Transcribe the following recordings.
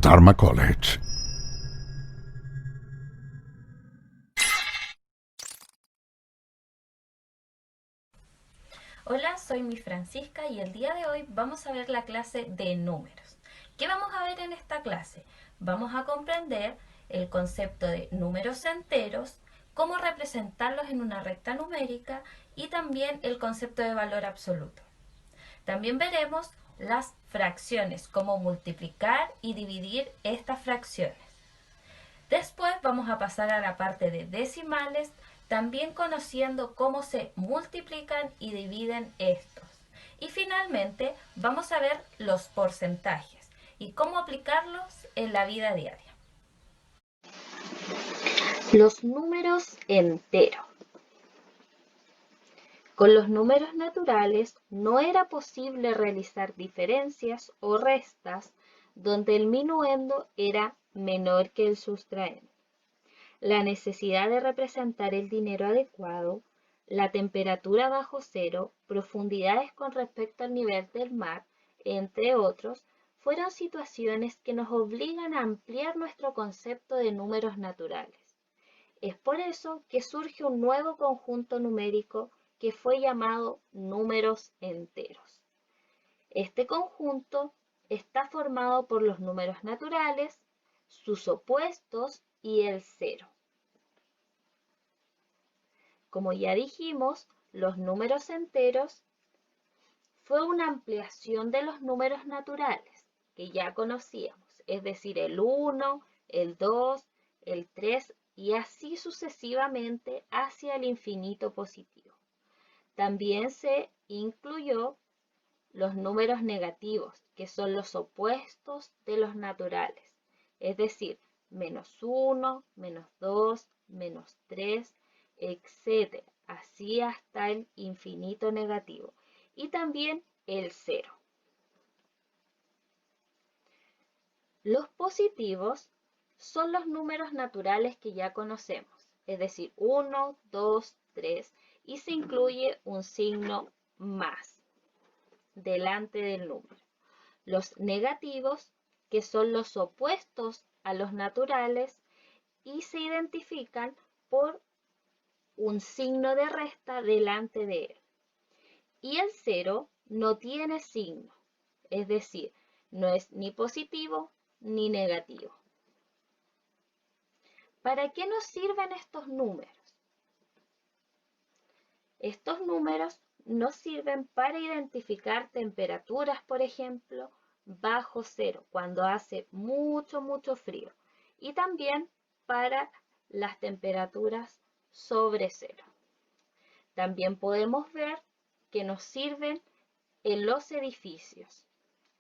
Dharma College. Hola, soy Miss Francisca y el día de hoy vamos a ver la clase de números. ¿Qué vamos a ver en esta clase? Vamos a comprender el concepto de números enteros, cómo representarlos en una recta numérica y también el concepto de valor absoluto. También veremos las fracciones, cómo multiplicar y dividir estas fracciones. Después vamos a pasar a la parte de decimales, también conociendo cómo se multiplican y dividen estos. Y finalmente vamos a ver los porcentajes y cómo aplicarlos en la vida diaria. Los números enteros. Con los números naturales no era posible realizar diferencias o restas donde el minuendo era menor que el sustraendo. La necesidad de representar el dinero adecuado, la temperatura bajo cero, profundidades con respecto al nivel del mar, entre otros, fueron situaciones que nos obligan a ampliar nuestro concepto de números naturales. Es por eso que surge un nuevo conjunto numérico que fue llamado números enteros. Este conjunto está formado por los números naturales, sus opuestos y el cero. Como ya dijimos, los números enteros fue una ampliación de los números naturales que ya conocíamos, es decir, el 1, el 2, el 3 y así sucesivamente hacia el infinito positivo. También se incluyó los números negativos, que son los opuestos de los naturales, es decir, -1, -2, -3, etc. Así hasta el infinito negativo. Y también el cero. Los positivos son los números naturales que ya conocemos, es decir, 1, 2, 3, y se incluye un signo más delante del número. Los negativos, que son los opuestos a los naturales y se identifican por un signo de resta delante de él. Y el cero no tiene signo, es decir, no es ni positivo ni negativo. ¿Para qué nos sirven estos números? Estos números nos sirven para identificar temperaturas, por ejemplo, bajo cero, cuando hace mucho frío. Y también para las temperaturas sobre cero. También podemos ver que nos sirven en los edificios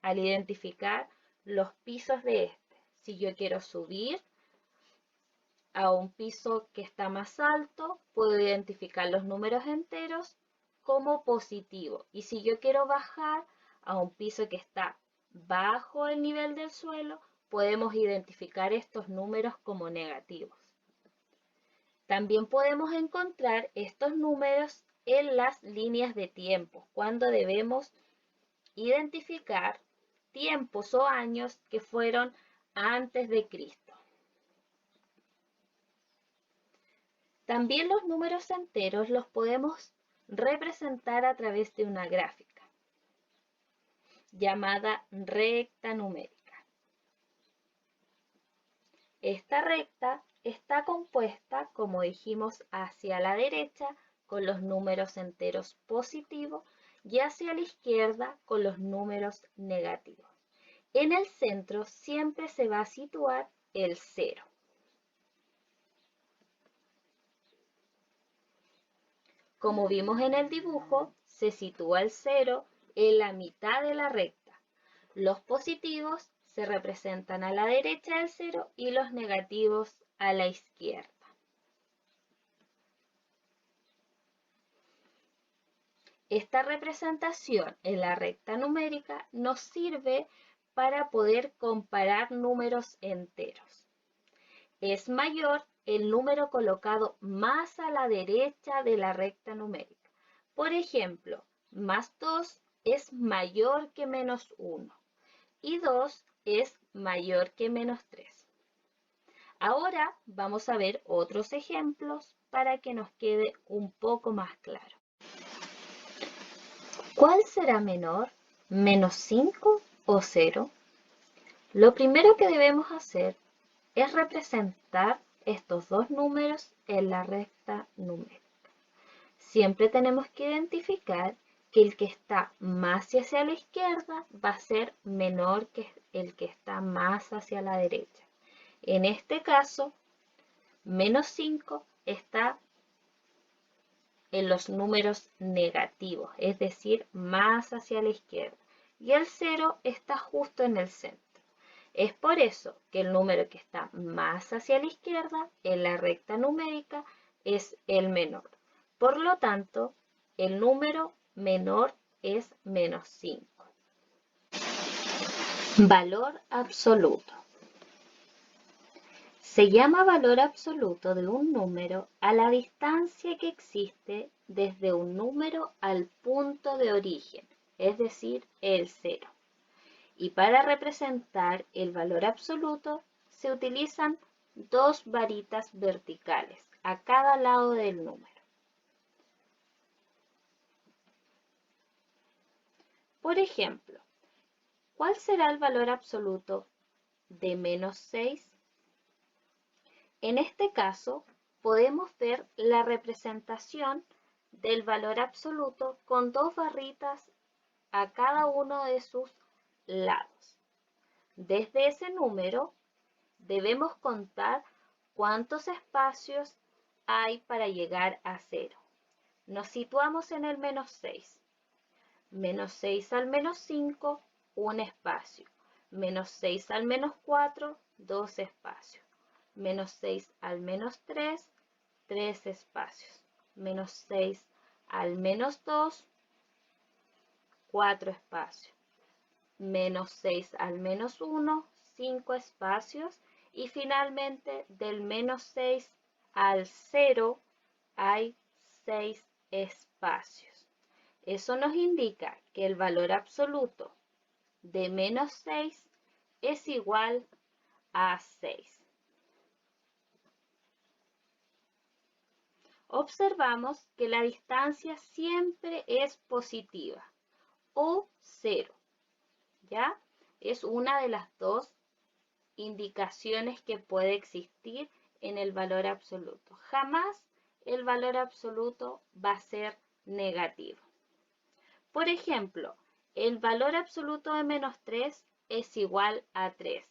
al identificar los pisos de este. Si yo quiero subir a un piso que está más alto, puedo identificar los números enteros como positivo. Y si yo quiero bajar a un piso que está bajo el nivel del suelo, podemos identificar estos números como negativos. También podemos encontrar estos números en las líneas de tiempo, cuando debemos identificar tiempos o años que fueron antes de Cristo. También los números enteros los podemos representar a través de una gráfica llamada recta numérica. Esta recta está compuesta, como dijimos, hacia la derecha con los números enteros positivos y hacia la izquierda con los números negativos. En el centro siempre se va a situar el cero. Como vimos en el dibujo, se sitúa el cero en la mitad de la recta. Los positivos se representan a la derecha del cero y los negativos a la izquierda. Esta representación en la recta numérica nos sirve para poder comparar números enteros. Es mayor el número colocado más a la derecha de la recta numérica. Por ejemplo, más 2 es mayor que -1 y 2 es mayor que menos 3. Ahora vamos a ver otros ejemplos para que nos quede un poco más claro. ¿Cuál será menor, menos 5 o 0? Lo primero que debemos hacer es representar estos dos números en la recta numérica. Siempre tenemos que identificar que el que está más hacia la izquierda va a ser menor que el que está más hacia la derecha. En este caso, menos 5 está en los números negativos, es decir, más hacia la izquierda. Y el 0 está justo en el centro. Es por eso que el número que está más hacia la izquierda en la recta numérica es el menor. Por lo tanto, el número menor es menos 5. Valor absoluto. Se llama valor absoluto de un número a la distancia que existe desde un número al punto de origen, es decir, el 0. Y para representar el valor absoluto se utilizan dos varitas verticales a cada lado del número. Por ejemplo, ¿cuál será el valor absoluto de menos 6? En este caso, podemos ver la representación del valor absoluto con dos barritas a cada uno de sus lados. Desde ese número debemos contar cuántos espacios hay para llegar a 0. Nos situamos en el menos 6. Menos 6 al menos 5, un espacio. Menos 6 al menos 4, dos espacios. Menos 6 al menos 3, 3 espacios. Menos 6 al menos 2, 4 espacios. Menos 6 al menos 1, 5 espacios. Y finalmente, del menos 6 al 0 hay 6 espacios. Eso nos indica que el valor absoluto de menos 6 es igual a 6. Observamos que la distancia siempre es positiva o 0, ¿ya? Es una de las dos indicaciones que puede existir en el valor absoluto. Jamás el valor absoluto va a ser negativo. Por ejemplo, el valor absoluto de menos 3 es igual a 3,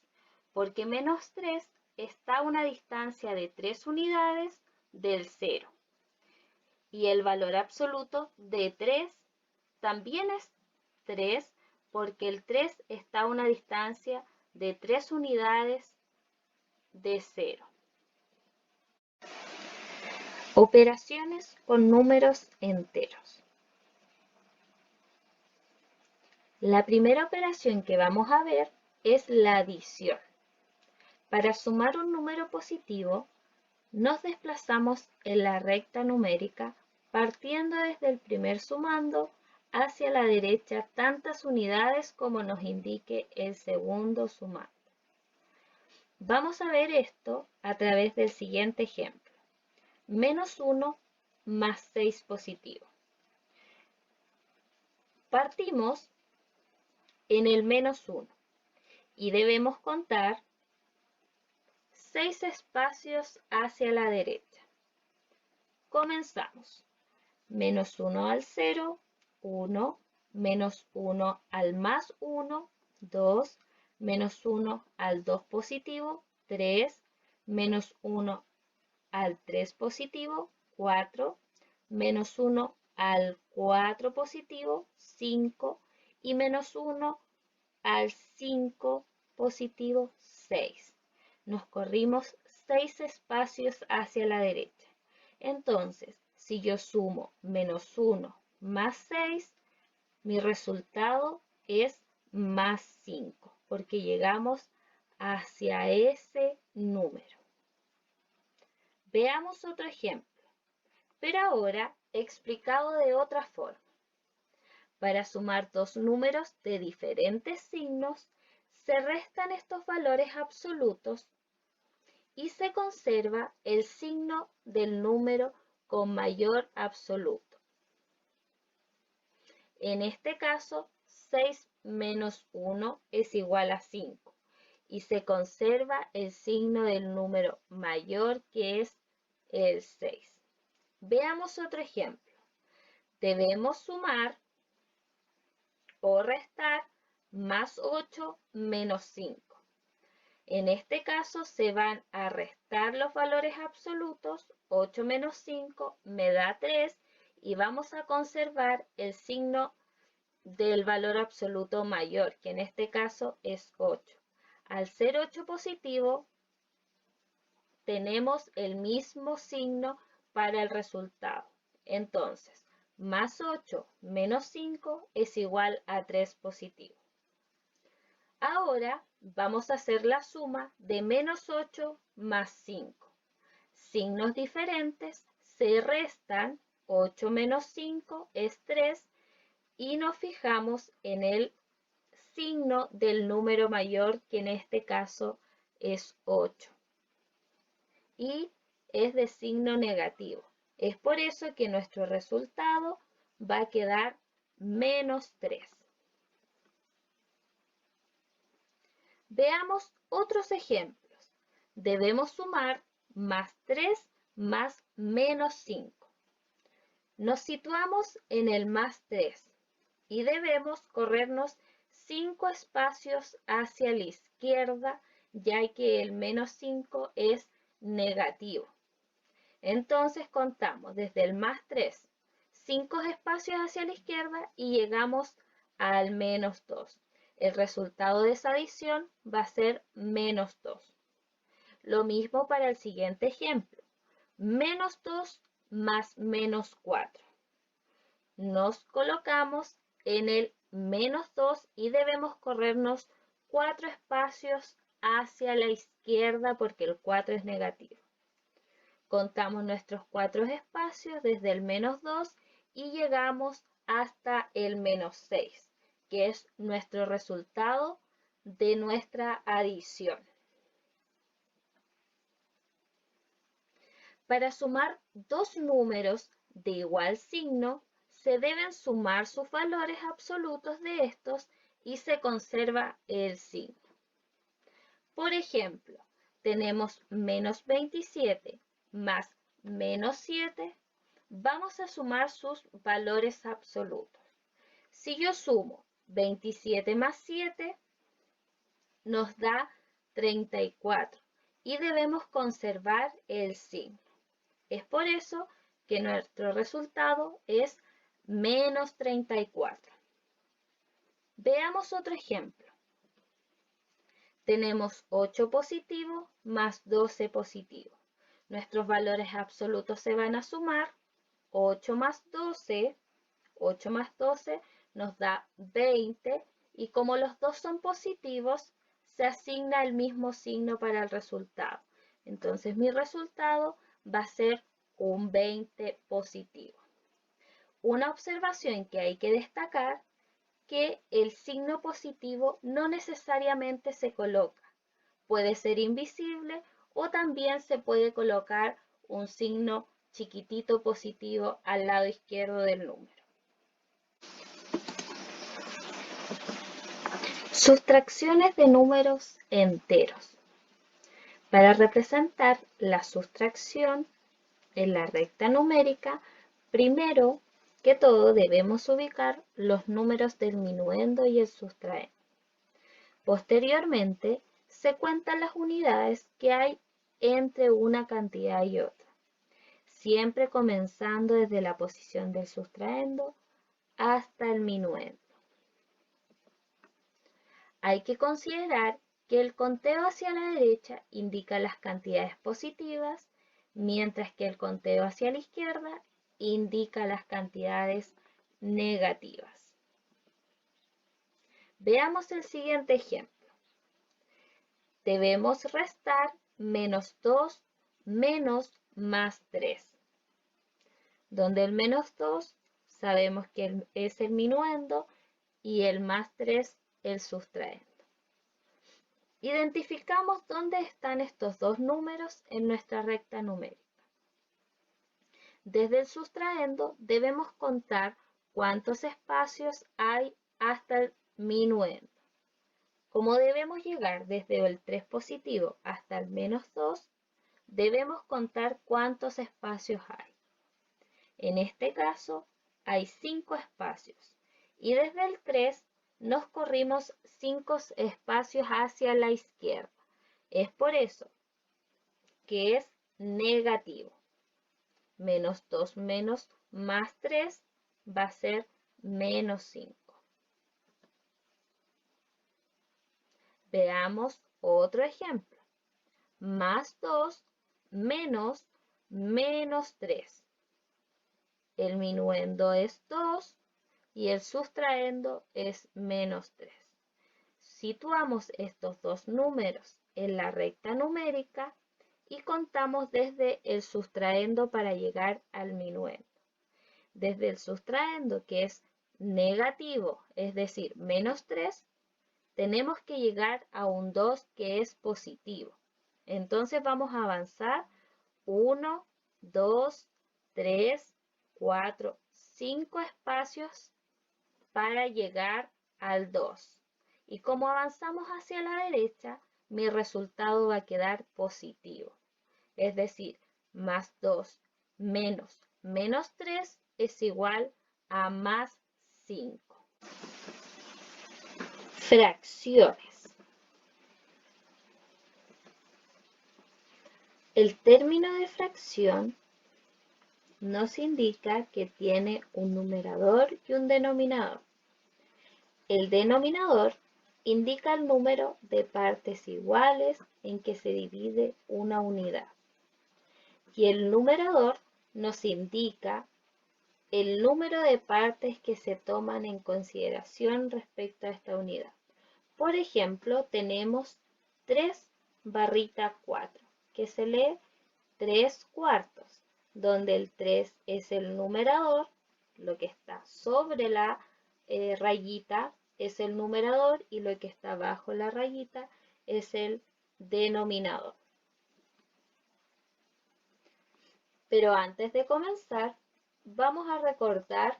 porque menos 3 está a una distancia de 3 unidades del 0. Y el valor absoluto de 3 también es 3, porque el 3 está a una distancia de 3 unidades de 0. Operaciones con números enteros. La primera operación que vamos a ver es la adición. Para sumar un número positivo, nos desplazamos en la recta numérica partiendo desde el primer sumando hacia la derecha tantas unidades como nos indique el segundo sumando. Vamos a ver esto a través del siguiente ejemplo. Menos 1 más 6 positivo. Partimos en el menos 1 y debemos contar 6 espacios hacia la derecha. Comenzamos. Menos 1 al 0, 1, menos 1 al más 1, 2, menos 1 al 2 positivo, 3, menos 1 al 3 positivo, 4, menos 1 al 4 positivo, 5, y menos 1 al 5 positivo, 6. Nos corrimos 6 espacios hacia la derecha. Entonces, si yo sumo menos 1 más 6, mi resultado es más 5, porque llegamos hacia ese número. Veamos otro ejemplo, pero ahora explicado de otra forma. Para sumar dos números de diferentes signos, se restan estos valores absolutos y se conserva el signo del número con mayor absoluto. En este caso, 6 menos 1 es igual a 5 y se conserva el signo del número mayor, que es el 6. Veamos otro ejemplo. Debemos sumar o restar más 8 menos 5. En este caso se van a restar los valores absolutos. 8 menos 5 me da 3 y vamos a conservar el signo del valor absoluto mayor, que en este caso es 8. Al ser 8 positivo, tenemos el mismo signo para el resultado. Entonces, más 8 menos 5 es igual a 3 positivo. Ahora vamos a hacer la suma de menos 8 más 5. Signos diferentes se restan. 8 menos 5 es 3 y nos fijamos en el signo del número mayor, que en este caso es 8. Y es de signo negativo. Es por eso que nuestro resultado va a quedar menos 3. Veamos otros ejemplos. Debemos sumar más 3 más menos 5. Nos situamos en el más 3 y debemos corrernos 5 espacios hacia la izquierda, ya que el menos 5 es negativo. Entonces contamos desde el más 3, 5 espacios hacia la izquierda y llegamos al menos 2. El resultado de esa adición va a ser menos 2. Lo mismo para el siguiente ejemplo. Menos 2 más menos 4. Nos colocamos en el menos 2 y debemos corrernos 4 espacios hacia la izquierda porque el 4 es negativo. Contamos nuestros 4 espacios desde el menos 2 y llegamos hasta el menos 6, que es nuestro resultado de nuestra adición. Para sumar dos números de igual signo, se deben sumar sus valores absolutos de estos y se conserva el signo. Por ejemplo, tenemos menos 27 más menos 7, vamos a sumar sus valores absolutos. Si yo sumo 27 más 7, nos da 34 y debemos conservar el signo. Es por eso que nuestro resultado es menos 34. Veamos otro ejemplo. Tenemos 8 positivo más 12 positivo. Nuestros valores absolutos se van a sumar. 8 más 12 nos da 20 y como los dos son positivos, se asigna el mismo signo para el resultado. Entonces mi resultado va a ser un 20 positivo. Una observación que hay que destacar, que el signo positivo no necesariamente se coloca. Puede ser invisible o también se puede colocar un signo chiquitito positivo al lado izquierdo del número. Sustracciones de números enteros. Para representar la sustracción en la recta numérica, primero que todo debemos ubicar los números del minuendo y el sustraendo. Posteriormente, se cuentan las unidades que hay entre una cantidad y otra, siempre comenzando desde la posición del sustraendo hasta el minuendo. Hay que considerar que el conteo hacia la derecha indica las cantidades positivas, mientras que el conteo hacia la izquierda indica las cantidades negativas. Veamos el siguiente ejemplo. Debemos restar menos 2 menos más 3. Donde el menos 2 sabemos que es el minuendo y el más 3 el sustraendo. Identificamos dónde están estos dos números en nuestra recta numérica. Desde el sustraendo debemos contar cuántos espacios hay hasta el minuendo. Como debemos llegar desde el 3 positivo hasta el -2, debemos contar cuántos espacios hay. En este caso, hay 5 espacios y desde el 3 nos corrimos 5 espacios hacia la izquierda. Es por eso que es negativo. -2 menos más 3 va a ser -5. Veamos otro ejemplo. +2 menos -3. El minuendo es 2 y el sustraendo es -3. Situamos estos dos números en la recta numérica y contamos desde el sustraendo para llegar al minuendo. Desde el sustraendo, que es negativo, es decir, -3, tenemos que llegar a un 2 que es positivo. Entonces vamos a avanzar 1, 2, 3, 4, 5 espacios para llegar al 2. Y como avanzamos hacia la derecha, mi resultado va a quedar positivo. Es decir, +2 menos -3 es igual a +5. Fracciones. El término de fracción nos indica que tiene un numerador y un denominador. El denominador indica el número de partes iguales en que se divide una unidad. Y el numerador nos indica el número de partes que se toman en consideración respecto a esta unidad. Por ejemplo, tenemos 3/4, que se lee 3/4, donde el 3 es el numerador, lo que está sobre la rayita es el numerador y lo que está bajo la rayita es el denominador. Pero antes de comenzar, vamos a recordar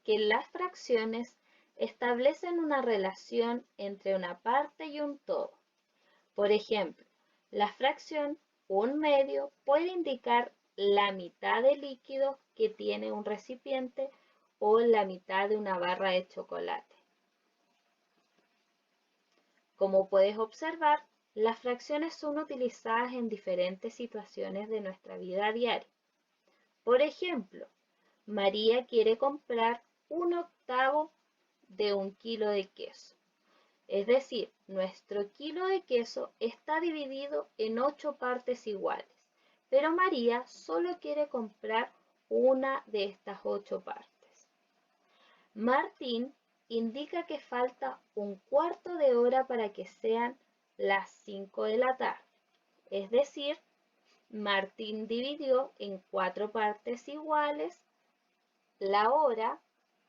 que las fracciones establecen una relación entre una parte y un todo. Por ejemplo, la fracción 1/2 puede indicar la mitad de líquido que tiene un recipiente o la mitad de una barra de chocolate. Como puedes observar, las fracciones son utilizadas en diferentes situaciones de nuestra vida diaria. Por ejemplo, María quiere comprar 1/8 de 1 kilo de queso. Es decir, nuestro kilo de queso está dividido en 8 partes iguales, pero María solo quiere comprar una de estas 8 partes. Martín indica que falta 1/4 de hora para que sean las 5 de la tarde. Es decir, Martín dividió en 4 partes iguales la hora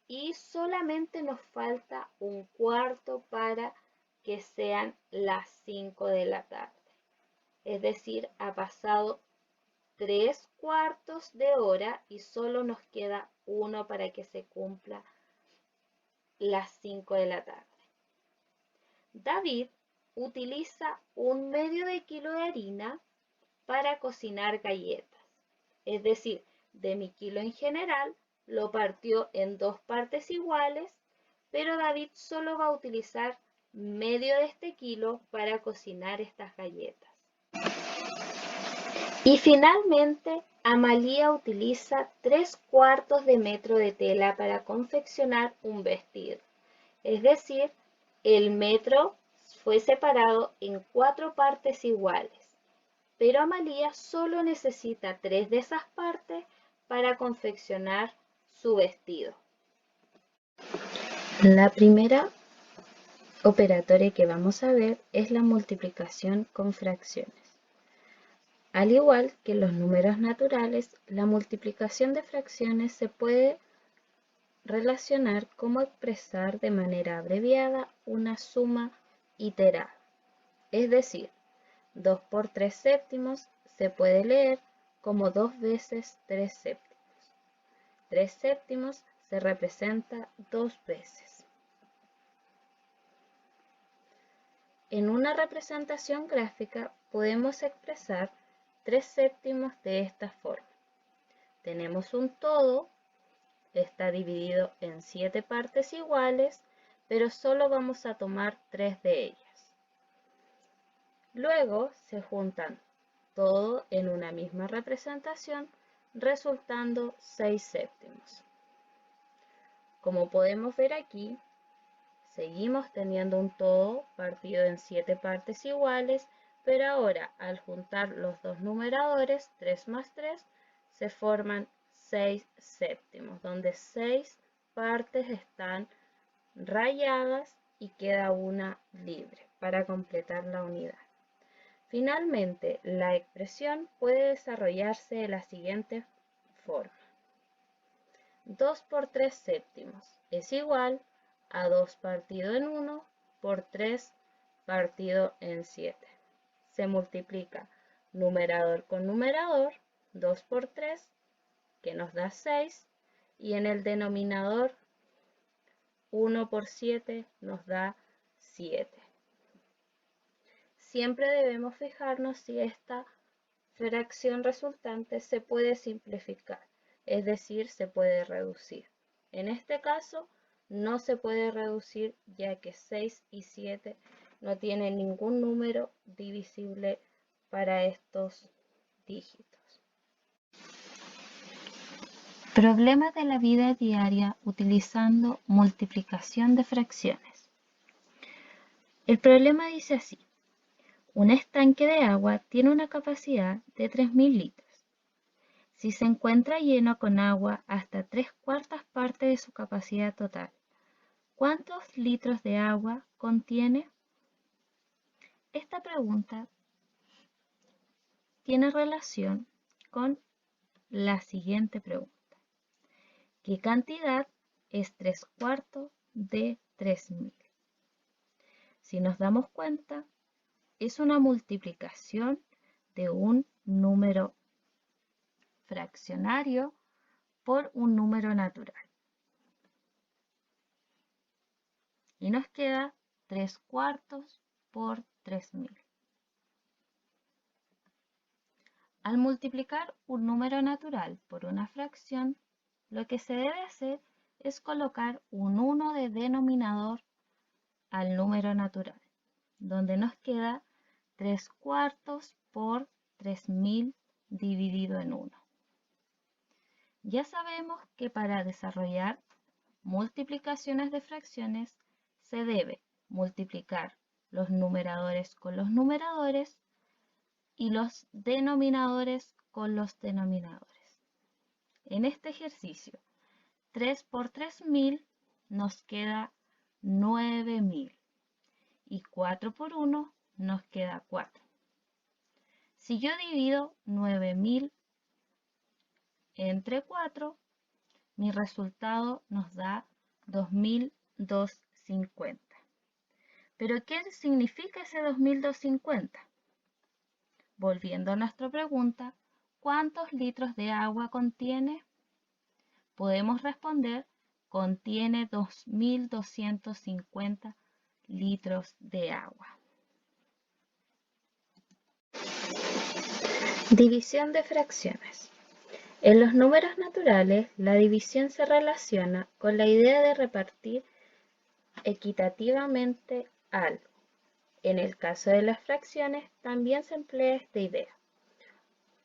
y solamente nos falta 1/4 para que sean las 5 de la tarde. Es decir, ha pasado 3/4 de hora y solo nos queda 1 para que se cumpla las 5 de la tarde. David utiliza 1/2 kilo de harina para cocinar galletas. Es decir, de mi kilo en general, lo partió en 2 partes iguales, pero David solo va a utilizar medio de este kilo para cocinar estas galletas. Y finalmente, Amalia utiliza 3/4 de metro de tela para confeccionar un vestido. Es decir, el metro fue separado en 4 partes iguales, pero Amalia solo necesita 3 de esas partes para confeccionar su vestido. La primera operatoria que vamos a ver es la multiplicación con fracciones. Al igual que los números naturales, la multiplicación de fracciones se puede relacionar como expresar de manera abreviada una suma iterada. Es decir, 2 por 3 séptimos se puede leer como 2 veces 3 séptimos. 3 séptimos se representa 2 veces. En una representación gráfica podemos expresar 3 séptimos de esta forma. Tenemos un todo, está dividido en 7 partes iguales, pero solo vamos a tomar 3 de ellas. Luego se juntan todo en una misma representación, resultando 6 séptimos. Como podemos ver aquí, seguimos teniendo un todo partido en 7 partes iguales, pero ahora al juntar los dos numeradores, 3 más 3, se forman 6 séptimos, donde 6 partes están rayadas y queda una libre para completar la unidad. Finalmente, la expresión puede desarrollarse de la siguiente forma. 2 por 3 séptimos es igual a 2 partido en 1 por 3 partido en 7. Se multiplica numerador con numerador, 2 por 3, que nos da 6, y en el denominador 1 por 7 nos da 7. Siempre debemos fijarnos si esta fracción resultante se puede simplificar, es decir, se puede reducir. En este caso, no se puede reducir ya que 6 y 7 no tienen ningún número divisible para estos dígitos. Problemas de la vida diaria utilizando multiplicación de fracciones. El problema dice así. Un estanque de agua tiene una capacidad de 3.000 litros. Si se encuentra lleno con agua hasta 3/4 partes de su capacidad total, ¿cuántos litros de agua contiene? Esta pregunta tiene relación con la siguiente pregunta. ¿Qué cantidad es 3/4 de 3.000? Si nos damos cuenta, es una multiplicación de un número fraccionario por un número natural. Y nos queda 3/4 por 3.000. Al multiplicar un número natural por una fracción, lo que se debe hacer es colocar un 1 de denominador al número natural, donde nos queda 3/4 por 3.000 dividido en 1. Ya sabemos que para desarrollar multiplicaciones de fracciones se debe multiplicar los numeradores con los numeradores y los denominadores con los denominadores. En este ejercicio, 3 por 3.000 nos queda 9.000 y 4 por 1 nos queda 4. Si yo divido 9.000 entre 4, mi resultado nos da 2.250. ¿Pero qué significa ese 2.250? Volviendo a nuestra pregunta, ¿cuántos litros de agua contiene? Podemos responder, contiene 2.250 litros de agua. División de fracciones. En los números naturales, la división se relaciona con la idea de repartir equitativamente algo. En el caso de las fracciones, también se emplea esta idea.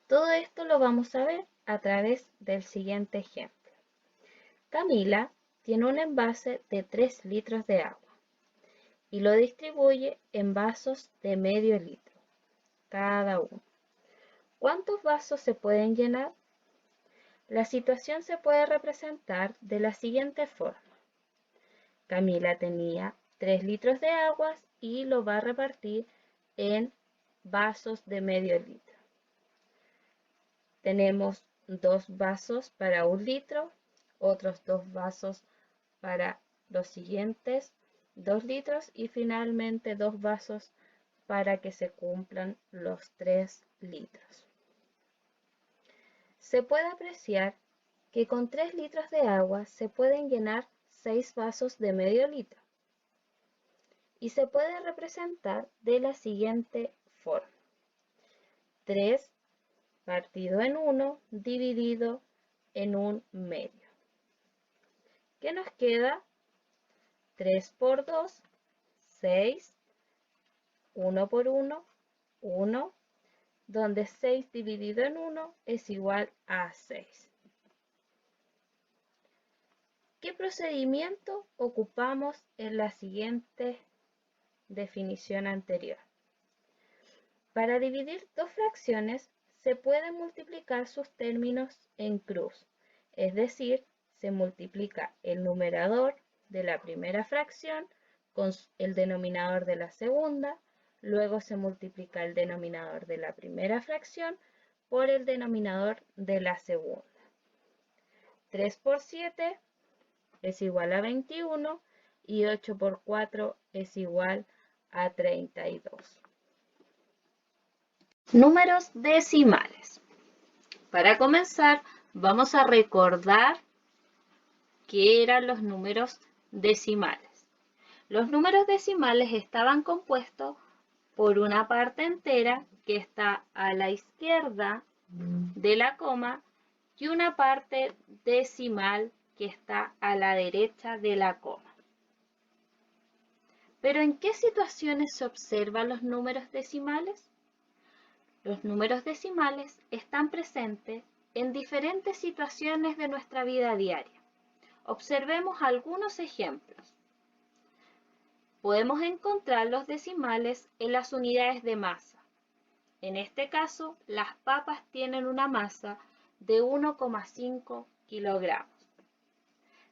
Todo esto lo vamos a ver a través del siguiente ejemplo. Camila tiene un envase de 3 litros de agua y lo distribuye en vasos de medio litro cada uno. ¿Cuántos vasos se pueden llenar? La situación se puede representar de la siguiente forma. Camila tenía 3 litros de agua y lo va a repartir en vasos de medio litro. Tenemos 2 vasos para 1 litro, otros 2 vasos para los siguientes 2 litros y finalmente 2 vasos para que se cumplan los 3 litros. Se puede apreciar que con 3 litros de agua se pueden llenar 6 vasos de medio litro y se puede representar de la siguiente forma. 3 partido en 1 dividido en 1/2. ¿Qué nos queda? 3 por 2, 6, 1 por 1, 1, donde 6 dividido en 1 es igual a 6. ¿Qué procedimiento ocupamos en la siguiente definición anterior? Para dividir dos fracciones se pueden multiplicar sus términos en cruz, es decir, se multiplica el numerador de la primera fracción con el denominador de la segunda, luego se multiplica el denominador de la primera fracción por el denominador de la segunda. 3 por 7 es igual a 21 y 8 por 4 es igual a 32. Números decimales. Para comenzar, vamos a recordar qué eran los números decimales. Los números decimales estaban compuestos por una parte entera que está a la izquierda de la coma y una parte decimal que está a la derecha de la coma. ¿Pero en qué situaciones se observan los números decimales? Los números decimales están presentes en diferentes situaciones de nuestra vida diaria. Observemos algunos ejemplos. Podemos encontrar los decimales en las unidades de masa. En este caso, las papas tienen una masa de 1,5 kilogramos.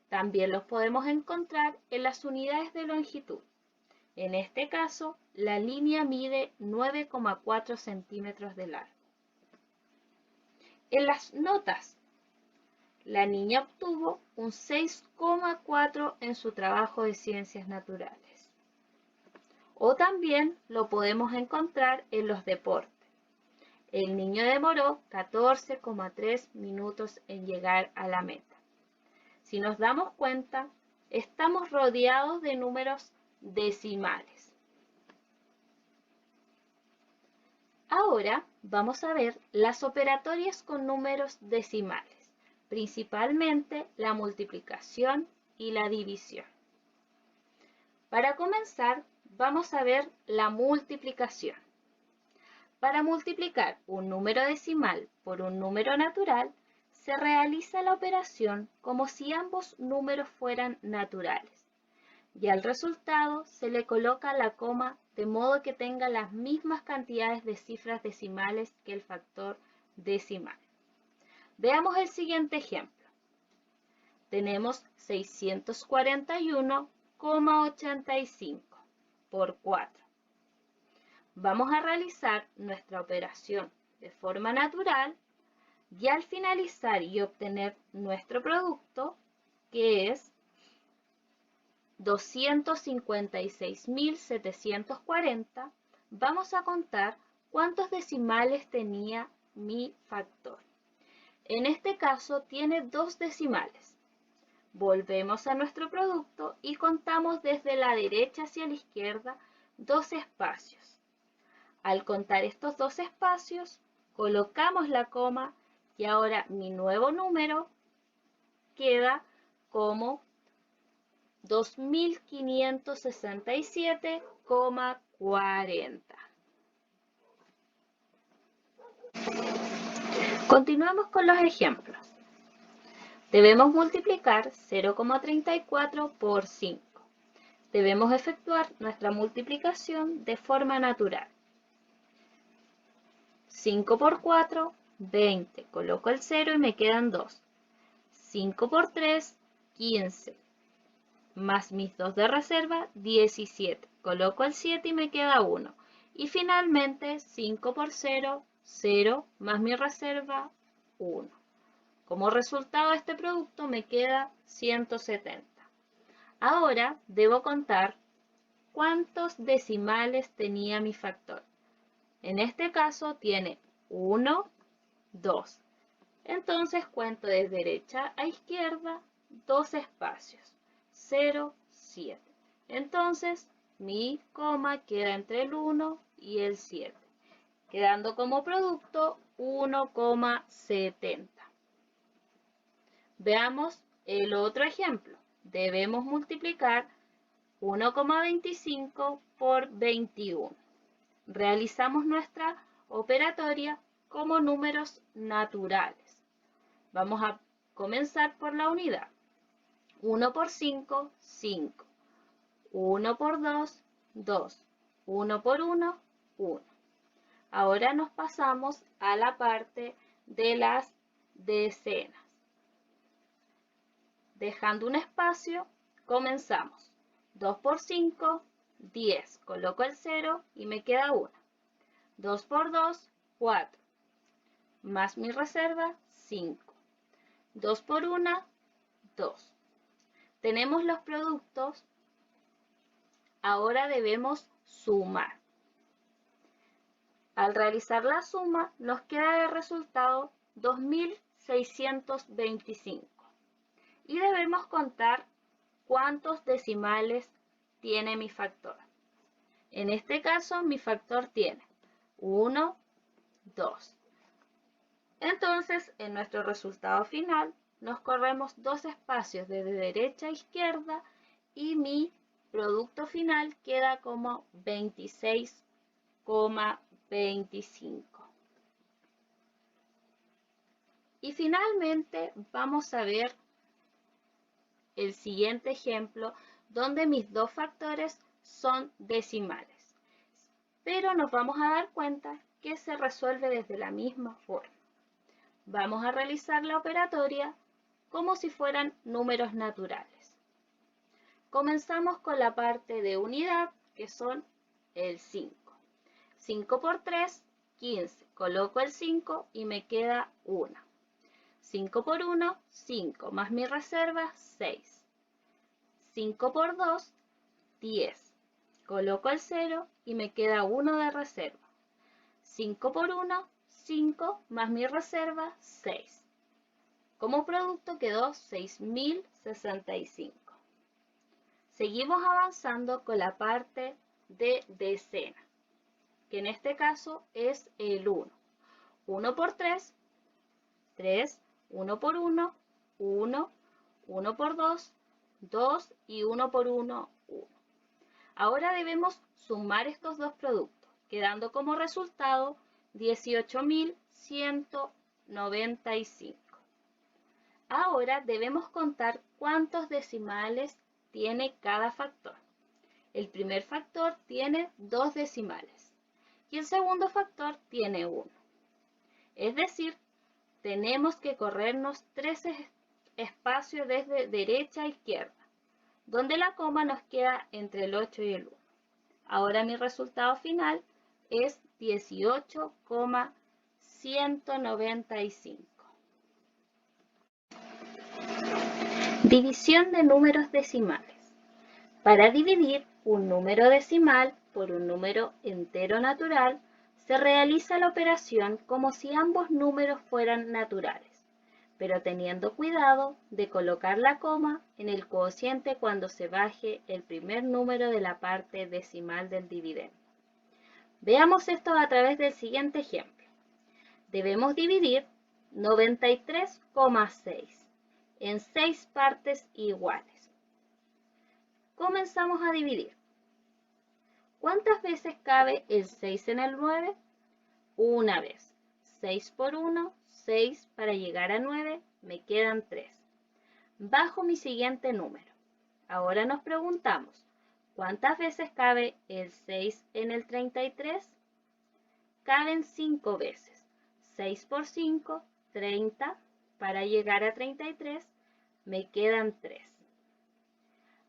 También los podemos encontrar en las unidades de longitud. En este caso, la línea mide 9,4 centímetros de largo. En las notas, la niña obtuvo un 6,4 en su trabajo de ciencias naturales. O también lo podemos encontrar en los deportes. El niño demoró 14,3 minutos en llegar a la meta. Si nos damos cuenta, estamos rodeados de números decimales. Ahora vamos a ver las operatorias con números decimales, principalmente la multiplicación y la división. Para comenzar, vamos a ver la multiplicación. Para multiplicar un número decimal por un número natural, se realiza la operación como si ambos números fueran naturales, y al resultado se le coloca la coma de modo que tenga las mismas cantidades de cifras decimales que el factor decimal. Veamos el siguiente ejemplo. Tenemos 641,85 por 4. Vamos a realizar nuestra operación de forma natural y al finalizar y obtener nuestro producto, que es 256.740, vamos a contar cuántos decimales tenía mi factor. En este caso tiene 2 decimales. Volvemos a nuestro producto y contamos desde la derecha hacia la izquierda 2 espacios. Al contar estos 2 espacios, colocamos la coma y ahora mi nuevo número queda como 2567,40. Continuamos con los ejemplos. Debemos multiplicar 0,34 por 5. Debemos efectuar nuestra multiplicación de forma natural. 5 por 4, 20. Coloco el 0 y me quedan 2. 5 por 3, 15. Más mis 2 de reserva, 17. Coloco el 7 y me queda 1. Y finalmente 5 por 0, 0, más mi reserva, 1. Como resultado de este producto me queda 170. Ahora debo contar cuántos decimales tenía mi factor. En este caso tiene 1, 2. Entonces cuento de derecha a izquierda 2 espacios, 0, 7. Entonces mi coma queda entre el 1 y el 7, quedando como producto 1,70. Veamos el otro ejemplo. Debemos multiplicar 1,25 por 21. Realizamos nuestra operatoria como números naturales. Vamos a comenzar por la unidad. 1 por 5, 5. 1 por 2, 2. 1 por 1, 1. Ahora nos pasamos a la parte de las decenas. Dejando un espacio, comenzamos. 2 por 5, 10. Coloco el 0 y me queda 1. 2 por 2, 4. Más mi reserva, 5. 2 por 1, 2. Tenemos los productos. Ahora debemos sumar. Al realizar la suma, nos queda de resultado 2.625. Y debemos contar cuántos decimales tiene mi factor. En este caso, mi factor tiene 1, 2. Entonces, en nuestro resultado final, nos corremos 2 espacios desde derecha a izquierda y mi producto final queda como 26,25. Y finalmente vamos a ver el siguiente ejemplo donde mis dos factores son decimales. Pero nos vamos a dar cuenta que se resuelve desde la misma forma. Vamos a realizar la operatoria como si fueran números naturales. Comenzamos con la parte de unidad, que son el 5. 5 por 3, 15. Coloco el 5 y me queda 1. 5 por 1, 5, más mi reserva, 6. 5 por 2, 10. Coloco el 0 y me queda 1 de reserva. 5 por 1, 5, más mi reserva, 6. Como producto quedó 6.065. Seguimos avanzando con la parte de decena, que en este caso es el 1. 1 por 3, 3, 1 por 1, 1, 1 por 2, 2 y 1 por 1, 1. Ahora debemos sumar estos dos productos, quedando como resultado 18.195. Ahora debemos contar cuántos decimales tiene cada factor. El primer factor tiene 2 decimales y el segundo factor tiene 1. Es decir, tenemos que corrernos 3 espacios desde derecha a izquierda, donde la coma nos queda entre el 8 y el 1. Ahora mi resultado final es 18,195. División de números decimales. Para dividir un número decimal por un número entero natural, se realiza la operación como si ambos números fueran naturales, pero teniendo cuidado de colocar la coma en el cociente cuando se baje el primer número de la parte decimal del dividendo. Veamos esto a través del siguiente ejemplo. Debemos dividir 93,6 en 6 partes iguales. Comenzamos a dividir. ¿Cuántas veces cabe el 6 en el 9? Una vez. 6 por 1, 6 para llegar a 9, me quedan 3. Bajo mi siguiente número. Ahora nos preguntamos, ¿cuántas veces cabe el 6 en el 33? Caben 5 veces. 6 por 5, 30. Para llegar a 33, me quedan 3.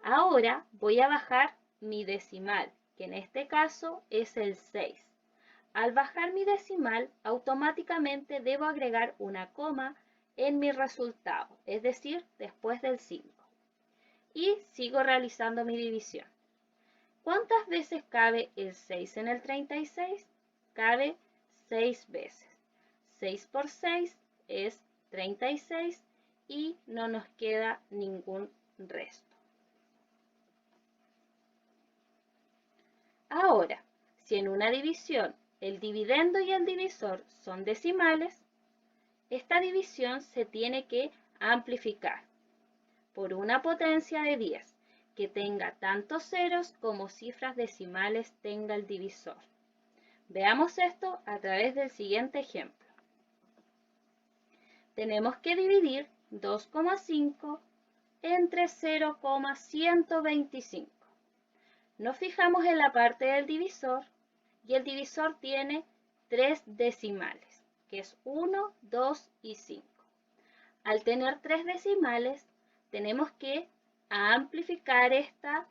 Ahora voy a bajar mi decimal, que en este caso es el 6. Al bajar mi decimal, automáticamente debo agregar una coma en mi resultado, es decir, después del 5. Y sigo realizando mi división. ¿Cuántas veces cabe el 6 en el 36? Cabe 6 veces. 6 por 6 es 36 y no nos queda ningún resto. Ahora, si en una división el dividendo y el divisor son decimales, esta división se tiene que amplificar por una potencia de 10 que tenga tantos ceros como cifras decimales tenga el divisor. Veamos esto a través del siguiente ejemplo. Tenemos que dividir 2,5 entre 0,125. Nos fijamos en la parte del divisor y el divisor tiene 3 decimales, que es 1, 2 y 5. Al tener 3 decimales, tenemos que amplificar esta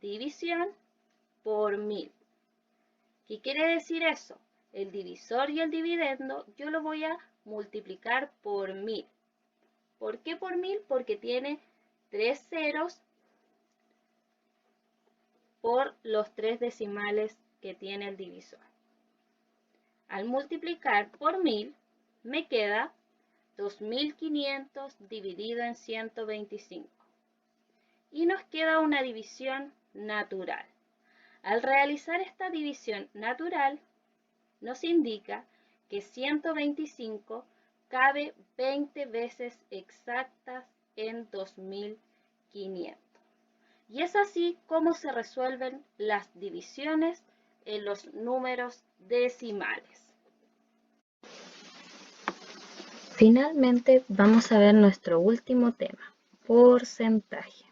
división por 1000. ¿Qué quiere decir eso? El divisor y el dividendo yo lo voy a multiplicar por 1000. ¿Por qué por 1000? Porque tiene 3 ceros por los 3 decimales que tiene el divisor. Al multiplicar por 1000 me queda 2500 dividido en 125. Y nos queda una división natural. Al realizar esta división natural, nos indica que 125 cabe 20 veces exactas en 2500. Y es así como se resuelven las divisiones en los números decimales. Finalmente vamos a ver nuestro último tema, porcentaje.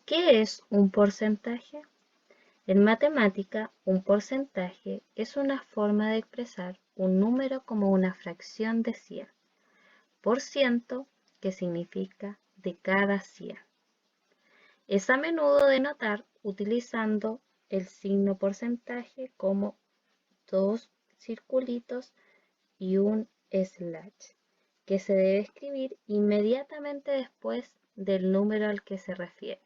¿Qué es un porcentaje? En matemática, un porcentaje es una forma de expresar un número como una fracción de 100, por ciento, que significa de cada 100. Es a menudo de notar utilizando el signo porcentaje como dos circulitos y un slash, que se debe escribir inmediatamente después del número al que se refiere,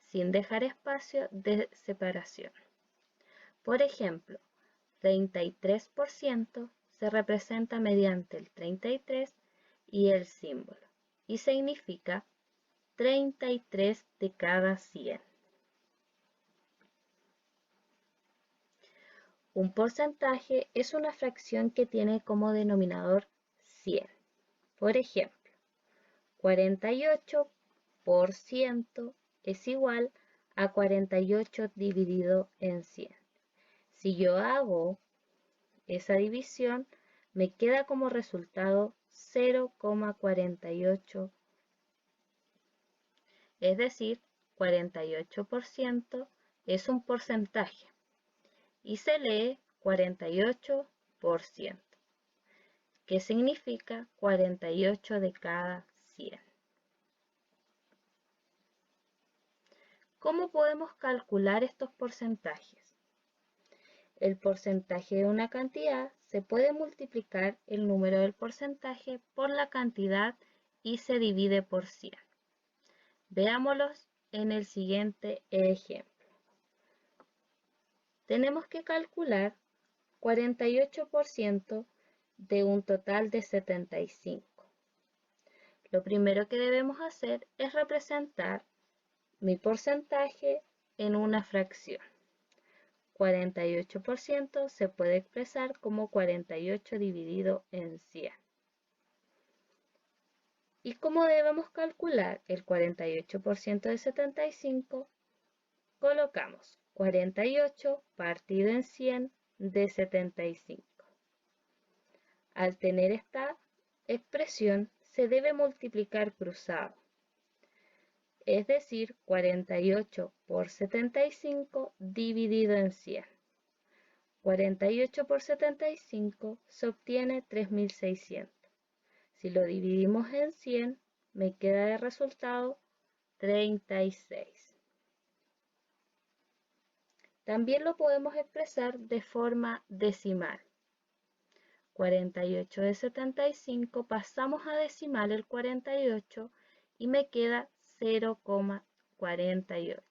sin dejar espacio de separación. Por ejemplo, 33% se representa mediante el 33 y el símbolo, y significa 33 de cada 100. Un porcentaje es una fracción que tiene como denominador 100. Por ejemplo, 48% es igual a 48 dividido en 100. Si yo hago esa división, me queda como resultado 0,48. Es decir, 48% es un porcentaje y se lee 48%, que significa 48 de cada 100. ¿Cómo podemos calcular estos porcentajes? El porcentaje de una cantidad se puede multiplicar el número del porcentaje por la cantidad y se divide por 100. Veámoslos en el siguiente ejemplo. Tenemos que calcular 48% de un total de 75. Lo primero que debemos hacer es representar mi porcentaje en una fracción. 48% se puede expresar como 48 dividido en 100. ¿Y cómo debemos calcular el 48% de 75? Colocamos 48 partido en 100 de 75. Al tener esta expresión, se debe multiplicar cruzado. Es decir, 48 por 75 dividido en 100. 48 por 75 se obtiene 3600. Si lo dividimos en 100, me queda de resultado 36. También lo podemos expresar de forma decimal. 48 de 75 pasamos a decimal el 48 y me queda 0,48.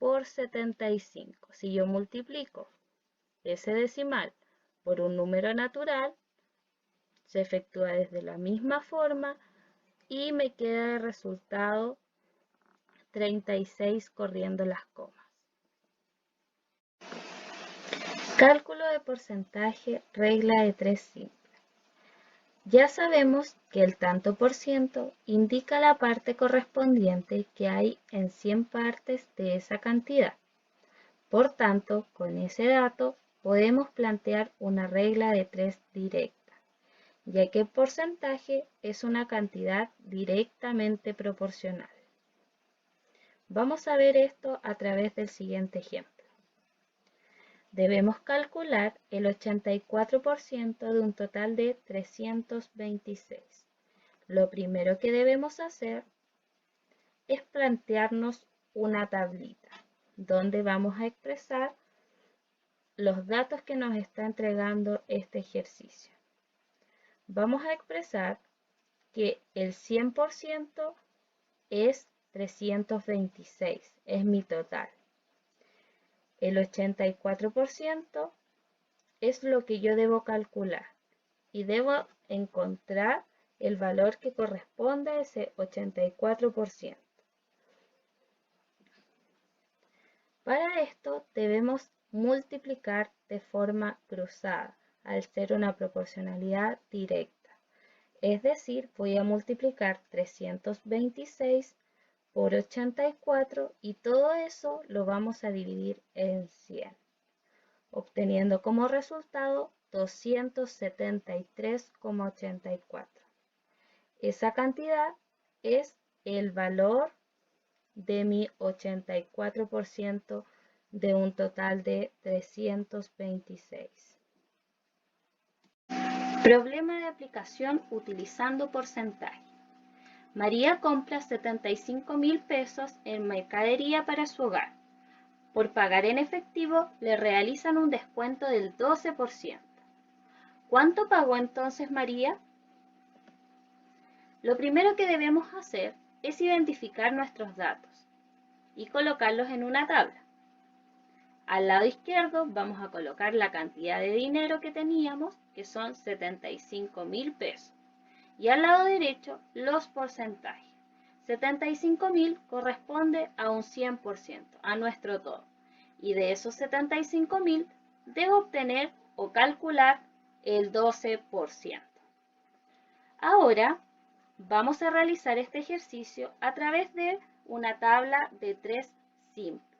por 75. Si yo multiplico ese decimal por un número natural, se efectúa desde la misma forma y me queda el resultado 36 corriendo las comas. Cálculo de porcentaje, regla de 3 simple. Ya sabemos que el tanto por ciento indica la parte correspondiente que hay en 100 partes de esa cantidad. Por tanto, con ese dato podemos plantear una regla de 3 directa, ya que el porcentaje es una cantidad directamente proporcional. Vamos a ver esto a través del siguiente ejemplo. Debemos calcular el 84% de un total de 326. Lo primero que debemos hacer es plantearnos una tablita donde vamos a expresar los datos que nos está entregando este ejercicio. Vamos a expresar que el 100% es 326, es mi total. El 84% es lo que yo debo calcular y debo encontrar el valor que corresponde a ese 84%. Para esto debemos multiplicar de forma cruzada, al ser una proporcionalidad directa. Es decir, voy a multiplicar 326 por 84 y todo eso lo vamos a dividir en 100, obteniendo como resultado 273,84. Esa cantidad es el valor de mi 84% de un total de 326. Problema de aplicación utilizando porcentaje. María compra 75.000 pesos en mercadería para su hogar. Por pagar en efectivo, le realizan un descuento del 12%. ¿Cuánto pagó entonces María? Lo primero que debemos hacer es identificar nuestros datos y colocarlos en una tabla. Al lado izquierdo vamos a colocar la cantidad de dinero que teníamos, que son 75.000 pesos. Y al lado derecho, los porcentajes. 75.000 corresponde a un 100%, a nuestro todo. Y de esos 75.000, debo obtener o calcular el 12%. Ahora, vamos a realizar este ejercicio a través de una tabla de 3 simple.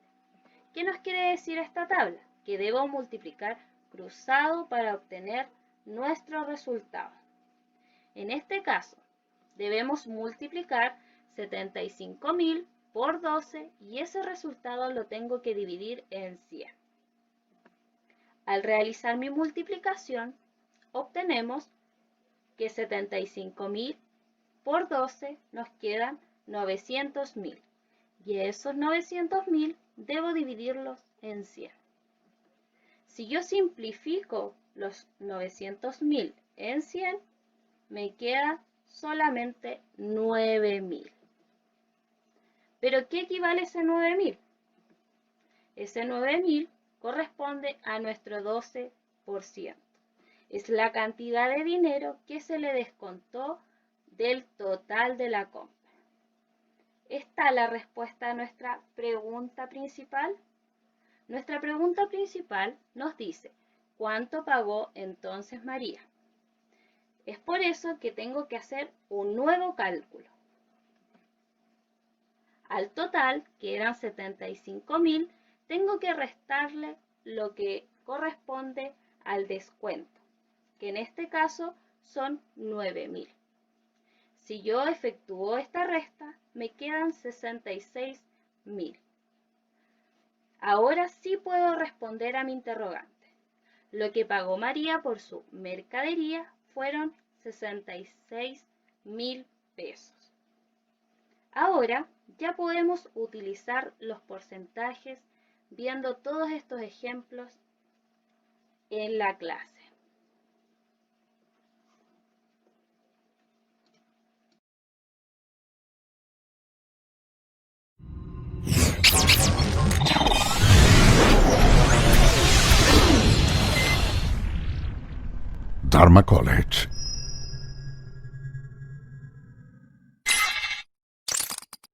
¿Qué nos quiere decir esta tabla? Que debo multiplicar cruzado para obtener nuestro resultado. En este caso, debemos multiplicar 75.000 por 12 y ese resultado lo tengo que dividir en 100. Al realizar mi multiplicación, obtenemos que 75.000 por 12 nos quedan 900.000 y esos 900.000 debo dividirlos en 100. Si yo simplifico los 900.000 en 100, me queda solamente 9.000. ¿Pero qué equivale ese 9.000? Ese 9.000 corresponde a nuestro 12%. Es la cantidad de dinero que se le descontó del total de la compra. ¿Está la respuesta a nuestra pregunta principal? Nuestra pregunta principal nos dice, ¿cuánto pagó entonces María? Es por eso que tengo que hacer un nuevo cálculo. Al total, que eran 75.000, tengo que restarle lo que corresponde al descuento, que en este caso son 9.000. Si yo efectúo esta resta, me quedan 66.000. Ahora sí puedo responder a mi interrogante. Lo que pagó María por su mercadería fueron 66.000 pesos. Ahora ya podemos utilizar los porcentajes viendo todos estos ejemplos en la clase. Dharma College.